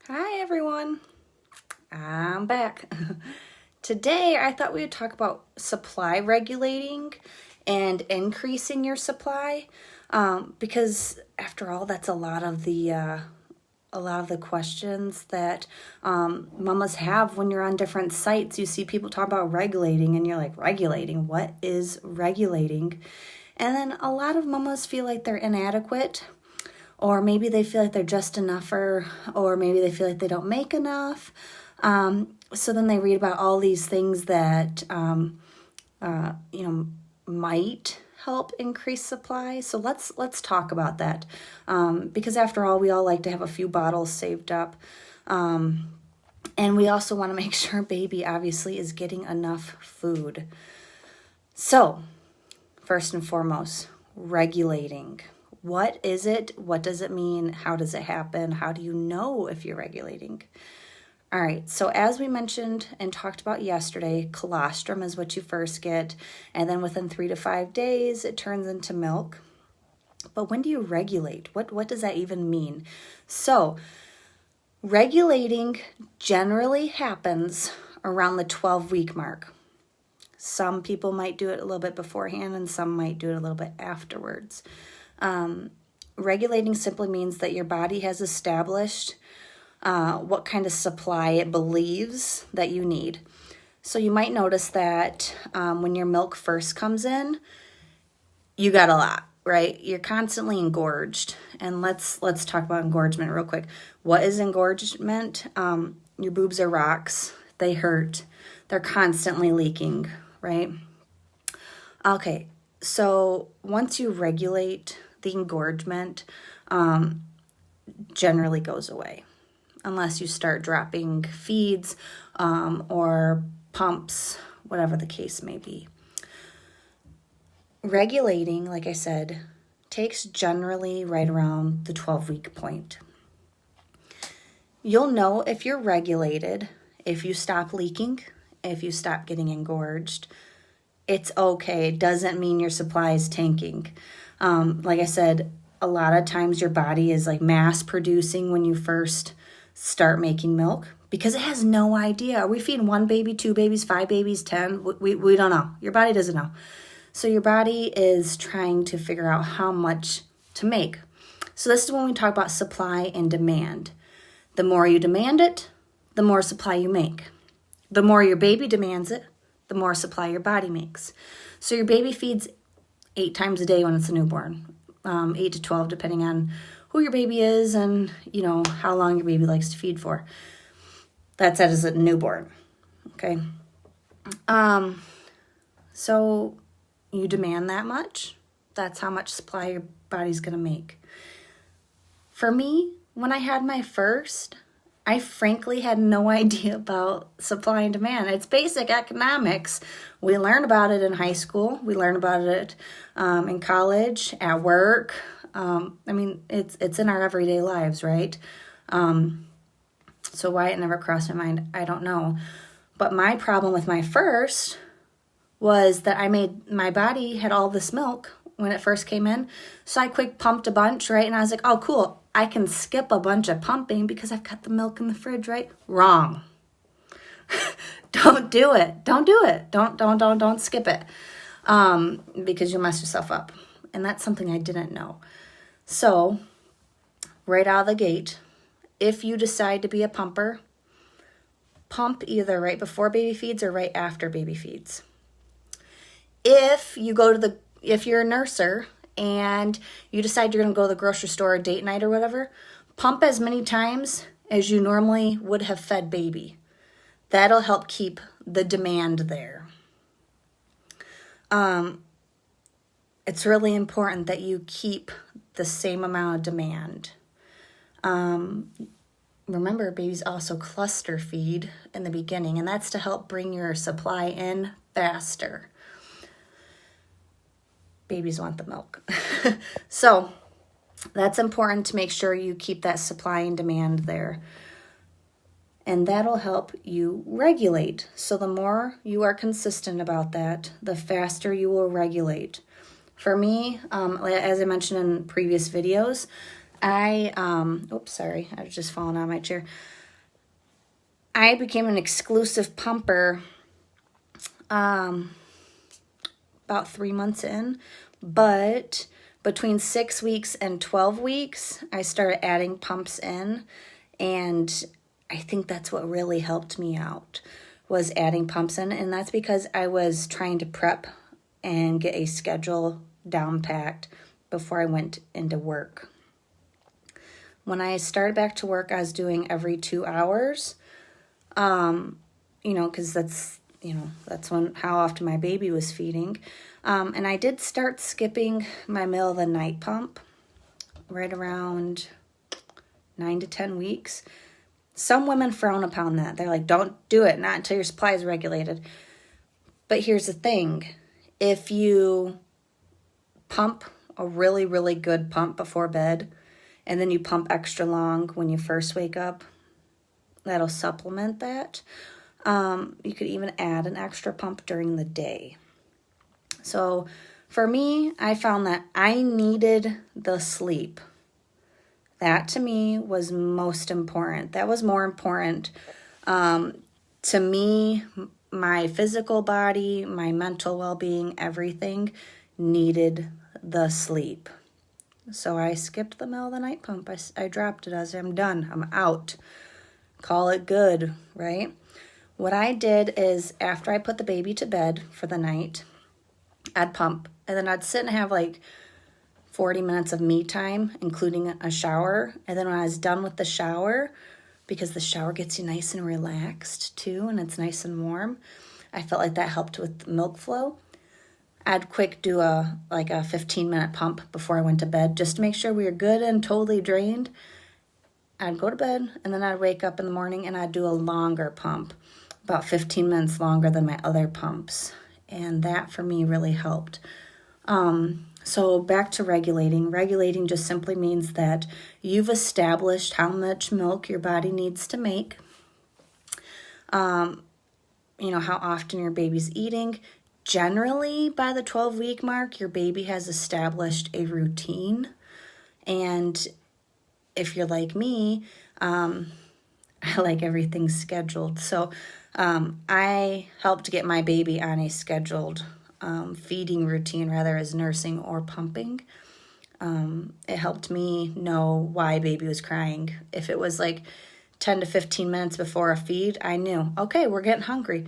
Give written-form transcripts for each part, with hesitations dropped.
Hi everyone, I'm back. Today I thought we would talk about supply regulating and increasing your supply because after all that's a lot of the questions that mamas have when you're on different sites. You see people talk about regulating and you're like, regulating? What is regulating? And then a lot of mamas feel like they're inadequate, or maybe they feel like they're just enough, or maybe they feel like they don't make enough. So then they read about all these things that might help increase supply. So let's talk about that, because after all, we all like to have a few bottles saved up, and we also want to make sure baby obviously is getting enough food. So first and foremost, regulating. What is it? What does it mean? How does it happen? How do you know if you're regulating? All right, so as we mentioned and talked about yesterday, colostrum is what you first get, and then within 3 to 5 days, it turns into milk. But when do you regulate? What does that even mean? So regulating generally happens around the 12-week mark. Some people might do it a little bit beforehand, and some might do it a little bit afterwards. Regulating simply means that your body has established what kind of supply it believes that you need. So you might notice that when your milk first comes in, you got a lot, right? You're constantly engorged. And let's talk about engorgement real quick. What is engorgement? Your boobs are rocks. They hurt. They're constantly leaking, right? Okay, so once you regulate, the engorgement generally goes away unless you start dropping feeds or pumps, whatever the case may be. Regulating, like I said, takes generally right around the 12-week point. You'll know if you're regulated if you stop leaking, if you stop getting engorged. It's okay. It doesn't mean your supply is tanking. Like I said, a lot of times your body is like mass producing when you first start making milk because it has no idea. Are we feeding 1 baby, 2 babies, 5 babies, 10? We don't know. Your body doesn't know. So your body is trying to figure out how much to make. So this is when we talk about supply and demand. The more you demand it, the more supply you make. The more your baby demands it, the more supply your body makes. So your baby feeds 8 times a day when it's a newborn, 8 to 12, depending on who your baby is and, how long your baby likes to feed for. That's as a newborn, okay? So you demand that much. That's how much supply your body's going to make. For me, when I had my first, I frankly had no idea about supply and demand. It's basic economics. We learn about it in high school. We learn about it in college, at work. It's in our everyday lives, right? So why it never crossed my mind, I don't know. But my problem with my first was that my body had all this milk when it first came in. So I quick pumped a bunch, right? And I was like, oh, cool. I can skip a bunch of pumping because I've got the milk in the fridge, right? Wrong. Don't do it. Don't do it. Don't skip it. Because you'll mess yourself up. And that's something I didn't know. So, right out of the gate, if you decide to be a pumper, pump either right before baby feeds or right after baby feeds. If you're a nurser and you decide you're going to go to the grocery store or date night or whatever, pump as many times as you normally would have fed baby. That'll help keep the demand there. It's really important that you keep the same amount of demand. Remember, babies also cluster feed in the beginning, and that's to help bring your supply in faster. Babies want the milk. So that's important to make sure you keep that supply and demand there. And that'll help you regulate. So the more you are consistent about that, the faster you will regulate. For me, as I mentioned in previous videos, I was just falling out of my chair. I became an exclusive pumper about 3 months in, but between 6 weeks and 12 weeks, I started adding pumps in, and I think that's what really helped me out, was adding pumps in, and that's because I was trying to prep and get a schedule down packed before I went into work. When I started back to work, I was doing every 2 hours, because that's when how often my baby was feeding. And I did start skipping my middle of the night pump right around 9 to 10 weeks. Some women frown upon that. They're like, don't do it, not until your supply is regulated. But here's the thing. If you pump a really, really good pump before bed, and then you pump extra long when you first wake up, that'll supplement that. You could even add an extra pump during the day. So for me, I found that I needed the sleep. That to me was most important. That was more important to me. My physical body, my mental well-being, everything needed the sleep. So I skipped the middle of the night pump. I dropped it. I'm done. I'm out. Call it good, right? What I did is after I put the baby to bed for the night, I'd pump. And then I'd sit and have like 40 minutes of me time, including a shower. And then when I was done with the shower, because the shower gets you nice and relaxed too, and it's nice and warm, I felt like that helped with milk flow. I'd quick do a 15-minute pump before I went to bed, just to make sure we were good and totally drained. I'd go to bed, and then I'd wake up in the morning, and I'd do a longer pump, about 15 minutes longer than my other pumps. And that, for me, really helped. So back to regulating. Regulating just simply means that you've established how much milk your body needs to make, how often your baby's eating. Generally, by the 12-week mark, your baby has established a routine. And if you're like me, I like everything scheduled. So I helped get my baby on a scheduled feeding routine, rather as nursing or pumping. It helped me know why baby was crying. If it was like 10 to 15 minutes before a feed, I knew, okay, we're getting hungry.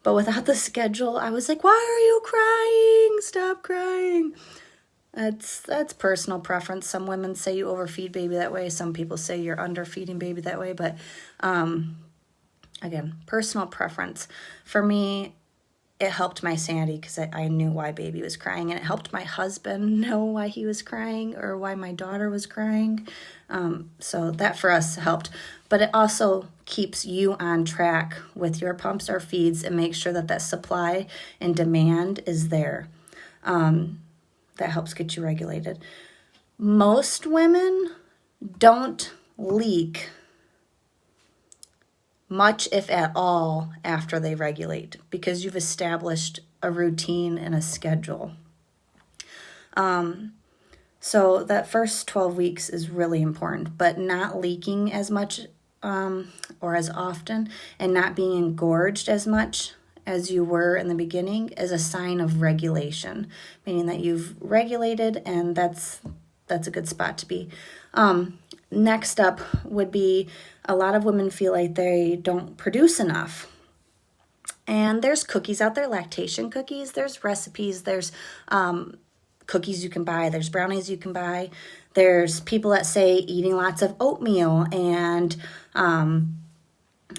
But without the schedule, I was like, why are you crying? Stop crying. That's personal preference. Some women say you overfeed baby that way. Some people say you're underfeeding baby that way. But again, personal preference. For me, it helped my sanity because I knew why baby was crying. And it helped my husband know why he was crying or why my daughter was crying. So that for us helped. But it also keeps you on track with your pumps or feeds and makes sure that supply and demand is there. That helps get you regulated. Most women don't leak much, if at all, after they regulate because you've established a routine and a schedule. So that first 12 weeks is really important, but not leaking as much or as often and not being engorged as much as you were in the beginning is a sign of regulation, meaning that you've regulated, and that's a good spot to be. Next up would be a lot of women feel like they don't produce enough. And there's cookies out there, lactation cookies, there's recipes, there's cookies you can buy, there's brownies you can buy, there's people that say eating lots of oatmeal and,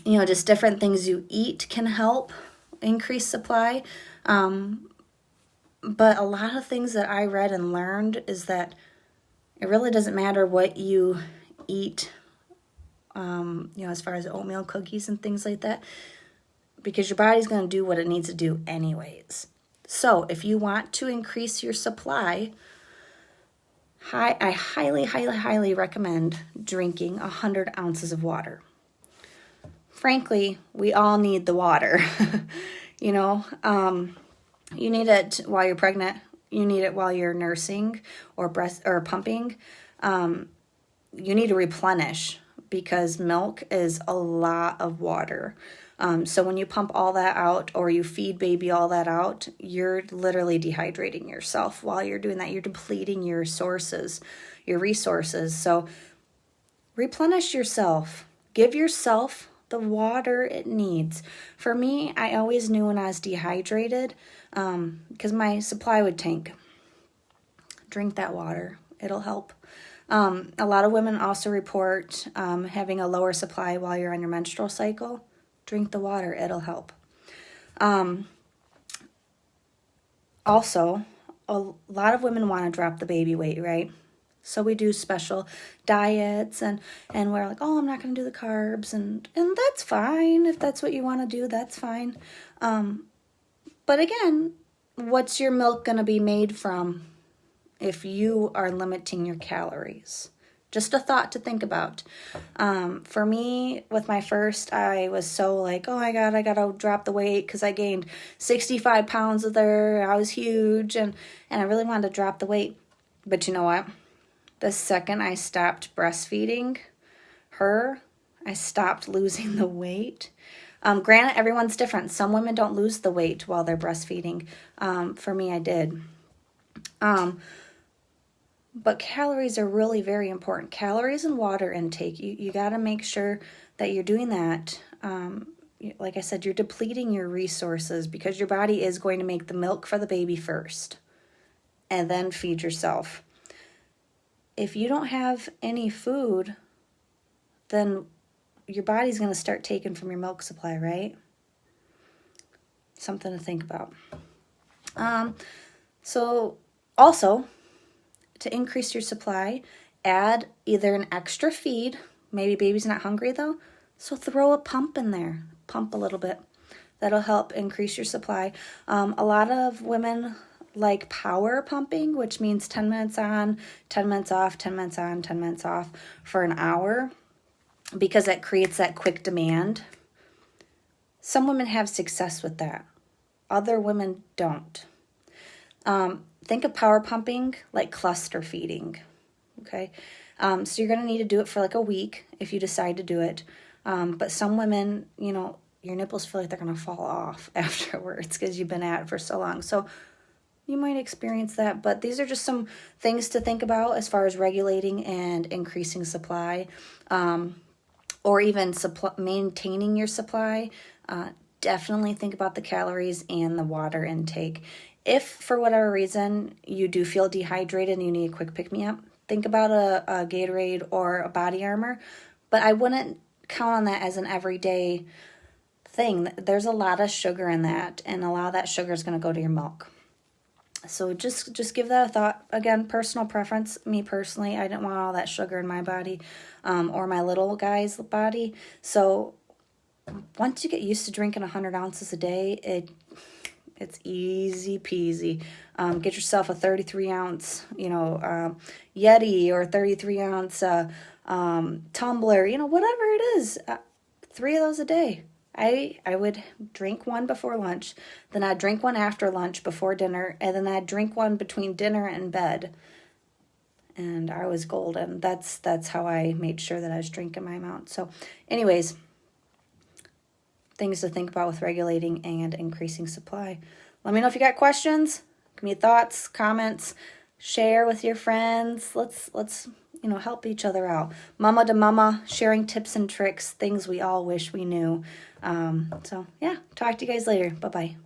just different things you eat can help increase supply. But a lot of things that I read and learned is that it really doesn't matter what you eat, as far as oatmeal cookies and things like that, because your body's going to do what it needs to do anyways. So if you want to increase your supply, I highly, highly, highly recommend drinking 100 ounces of water. Frankly, we all need the water. You need it while you're pregnant. You need it while you're nursing or pumping. You need to replenish because milk is a lot of water. So when you pump all that out or you feed baby all that out, you're literally dehydrating yourself while you're doing that. You're depleting your resources. So replenish yourself. Give yourself the water it needs. For me, I always knew when I was dehydrated because my supply would tank. Drink that water. It'll help. A lot of women also report having a lower supply while you're on your menstrual cycle. Drink the water. It'll help. Also, a lot of women want to drop the baby weight, right? So we do special diets and we're like, oh, I'm not going to do the carbs. And that's fine. If that's what you want to do, that's fine. But again, what's your milk going to be made from if you are limiting your calories? Just a thought to think about. For me, with my first, I was so like, oh my God, I got to drop the weight because I gained 65 pounds of there. I was huge and I really wanted to drop the weight. But you know what? The second I stopped breastfeeding her, I stopped losing the weight. Granted, everyone's different. Some women don't lose the weight while they're breastfeeding. For me, I did. But calories are really very important. Calories and water intake. You got to make sure that you're doing that. Like I said, you're depleting your resources because your body is going to make the milk for the baby first and then feed yourself. If you don't have any food, then your body's going to start taking from your milk supply, right? Something to think about. So also, to increase your supply, add either an extra feed. Maybe baby's not hungry though, so throw a pump in there. Pump a little bit. That'll help increase your supply. A lot of women like power pumping, which means 10 minutes on, 10 minutes off, 10 minutes on, 10 minutes off for an hour, because that creates that quick demand. Some women have success with that. Other women don't. Think of power pumping like cluster feeding, okay? So you're going to need to do it for like a week if you decide to do it. But some women, your nipples feel like they're going to fall off afterwards because you've been at it for so long. So you might experience that, but these are just some things to think about as far as regulating and increasing supply, or even maintaining your supply. Definitely think about the calories and the water intake. If for whatever reason you do feel dehydrated and you need a quick pick-me-up, think about a Gatorade or a Body Armor, but I wouldn't count on that as an everyday thing. There's a lot of sugar in that, and a lot of that sugar is going to go to your milk. So just give that a thought. Again, personal preference. Me personally, I didn't want all that sugar in my body, or my little guy's body. So once you get used to drinking 100 ounces a day, it's easy peasy. Get yourself a 33 ounce, Yeti, or 33 ounce tumbler, whatever it is. 3 of those a day. I would drink one before lunch, then I'd drink one after lunch before dinner, and then I'd drink one between dinner and bed. And I was golden. That's how I made sure that I was drinking my amount. So anyways, things to think about with regulating and increasing supply. Let me know if you got questions. Give me thoughts, comments, share with your friends. Let's help each other out. Mama to mama, sharing tips and tricks, things we all wish we knew. So yeah, talk to you guys later. Bye-bye.